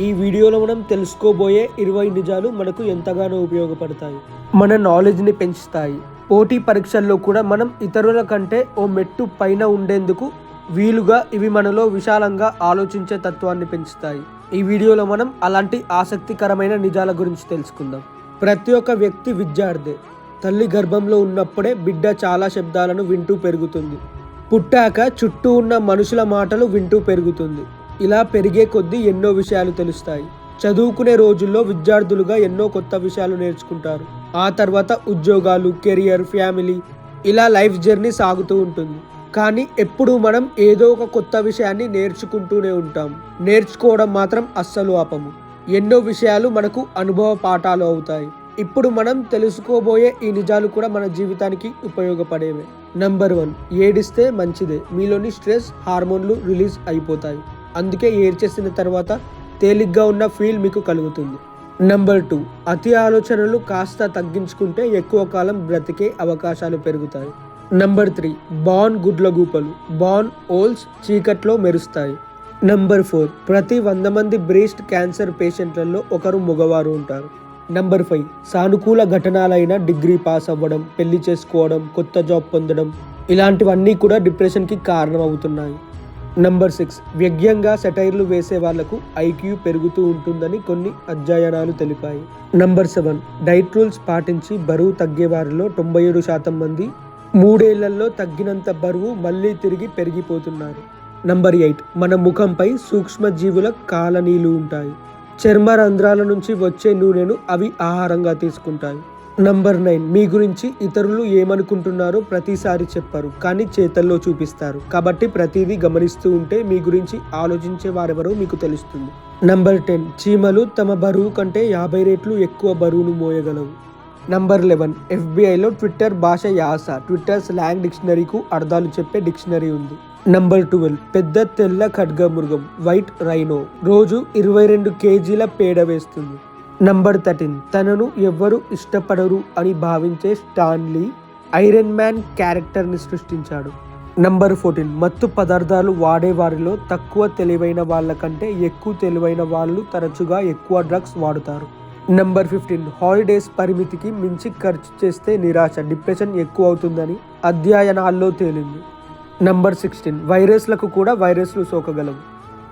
ఈ వీడియోలో మనం తెలుసుకోబోయే 20 నిజాలు మనకు ఎంతగానో ఉపయోగపడతాయి, మన నాలెడ్జ్ని పెంచుతాయి. పోటీ పరీక్షల్లో కూడా మనం ఇతరుల కంటే ఓ మెట్టు పైన ఉండేందుకు వీలుగా ఇవి మనలో విశాలంగా ఆలోచించే తత్వాన్ని పెంచుతాయి. ఈ వీడియోలో మనం అలాంటి ఆసక్తికరమైన నిజాల గురించి తెలుసుకుందాం. ప్రతి ఒక్క వ్యక్తి విద్యార్థి. తల్లి గర్భంలో ఉన్నప్పుడే బిడ్డ చాలా శబ్దాలను వింటూ పెరుగుతుంది. పుట్టాక చుట్టూ ఉన్న మనుషుల మాటలు వింటూ పెరుగుతుంది. ఇలా పెరిగే కొద్దీ ఎన్నో విషయాలు తెలుస్తాయి. చదువుకునే రోజుల్లో విద్యార్థులుగా ఎన్నో కొత్త విషయాలు నేర్చుకుంటారు. ఆ తర్వాత ఉద్యోగాలు, కెరియర్, ఫ్యామిలీ, ఇలా లైఫ్ జర్నీ సాగుతూ ఉంటుంది. కానీ ఎప్పుడు మనం ఏదో ఒక కొత్త విషయాన్ని నేర్చుకుంటూనే ఉంటాం. నేర్చుకోవడం మాత్రం అస్సలు ఆపము. ఎన్నో విషయాలు మనకు అనుభవ పాఠాలు అవుతాయి. ఇప్పుడు మనం తెలుసుకోబోయే ఈ నిజాలు కూడా మన జీవితానికి ఉపయోగపడేవే. నంబర్ 1, ఏడిస్తే మంచిదే. మీలోని స్ట్రెస్ హార్మోన్లు రిలీజ్ అయిపోతాయి. అందుకే ఏడ్చేసిన తర్వాత తేలిగ్గా ఉన్న ఫీల్ మీకు కలుగుతుంది. నంబర్ 2, అతి ఆలోచనలు కాస్త తగ్గించుకుంటే ఎక్కువ కాలం బ్రతికే అవకాశాలు పెరుగుతాయి. నంబర్ 3, బార్న్ గుడ్లగూపలు, బార్న్ ఓల్స్ చీకట్లో మెరుస్తాయి. నంబర్ 4, ప్రతి 100 మంది బ్రెస్ట్ క్యాన్సర్ పేషెంట్లలో ఒకరు మగవారు ఉంటారు. నంబర్ 5, సానుకూల ఘటనలైన డిగ్రీ పాస్ అవ్వడం, పెళ్లి చేసుకోవడం, కొత్త జాబ్ పొందడం, ఇలాంటివన్నీ కూడా డిప్రెషన్కి కారణం అవుతున్నాయి. నంబర్ 6, వ్యగ్యంగా సెటైర్లు వేసే వాళ్లకు ఐక్యూ పెరుగుతూ ఉంటుందని కొన్ని అధ్యయనాలు తెలిపాయి. నంబర్ 7, డైట్ రూల్స్ పాటించి బరువు తగ్గే వారిలో 97% మంది 3 ఏళ్లలో తగ్గినంత బరువు మళ్ళీ తిరిగి పెరిగిపోతున్నారు. నంబర్ 8, మన ముఖంపై సూక్ష్మజీవుల కాలనీలు ఉంటాయి. చర్మ రంధ్రాల నుంచి వచ్చే నూనెను అవి ఆహారంగా తీసుకుంటాయి. నంబర్ 9, మీ గురించి ఇతరులు ఏమనుకుంటున్నారో ప్రతిసారి చెప్పరు, కానీ చేతల్లో చూపిస్తారు. కాబట్టి ప్రతిదీ గమనిస్తూ ఉంటే మీ గురించి ఆలోచించే వారెవరో మీకు తెలుస్తుంది. నంబర్ 10, చీమలు తమ బరువు కంటే 50 రెట్లు ఎక్కువ బరువును మోయగలవు. నంబర్ 11, FBIలో ట్విట్టర్ భాష యాస, ట్విట్టర్ స్లాంగ్ డిక్షనరీకు అర్థాలు చెప్పే డిక్షనరీ ఉంది. నంబర్ 12, పెద్ద తెల్ల ఖడ్గమృగం, వైట్ రైనో, రోజు 22 కేజీల పేడ వేస్తుంది. నంబర్ 13, తనను ఎవ్వరూ ఇష్టపడరు అని భావించే స్టాన్లీ ఐరన్ మ్యాన్ క్యారెక్టర్ని సృష్టించాడు. నంబర్ 14, మత్తు పదార్థాలు వాడే వారిలో తక్కువ తెలివైన వాళ్ళ కంటే ఎక్కువ తెలివైన వాళ్ళు తరచుగా ఎక్కువ డ్రగ్స్ వాడుతారు. నంబర్ 15, హాలిడేస్ పరిమితికి మించి ఖర్చు చేస్తే నిరాశ, డిప్రెషన్ ఎక్కువ అవుతుందని అధ్యయనాల్లో తేలింది. నంబర్ 16, వైరస్లకు కూడా వైరస్లు సోకగలవు.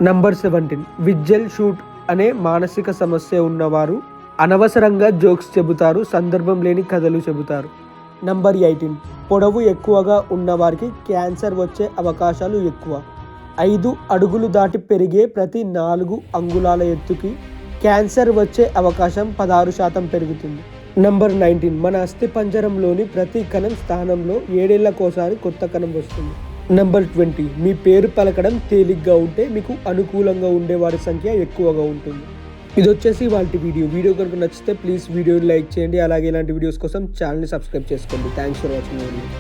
నంబర్ 17, విజ్జల్ షూట్ అనే మానసిక సమస్య ఉన్నవారు అనవసరంగా జోక్స్ చెబుతారు, సందర్భం లేని కథలు చెబుతారు. నంబర్ 18, పొడవు ఎక్కువగా ఉన్నవారికి క్యాన్సర్ వచ్చే అవకాశాలు ఎక్కువ. 5 అడుగులు దాటి పెరిగే ప్రతి 4 అంగుళాల ఎత్తుకి క్యాన్సర్ వచ్చే అవకాశం 16% పెరుగుతుంది. నంబర్ 19, మన అస్థిపంజరంలోని ప్రతి కణం స్థానంలో 7 ఏళ్లకోసారి కొత్త కణం వస్తుంది. నంబర్ 20, మీ పేరు పలకడం తేలిగ్గా ఉంటే మీకు అనుకూలంగా ఉండే వారి సంఖ్య ఎక్కువగా ఉంటుంది. ఇది వచ్చేసి వాళ్ళ వీడియో కనుక నచ్చితే ప్లీజ్ వీడియోని లైక్ చేయండి. అలాగే ఇలాంటి వీడియోస్ కోసం ఛానల్ని సబ్స్క్రైబ్ చేసుకోండి. Thanks for watching.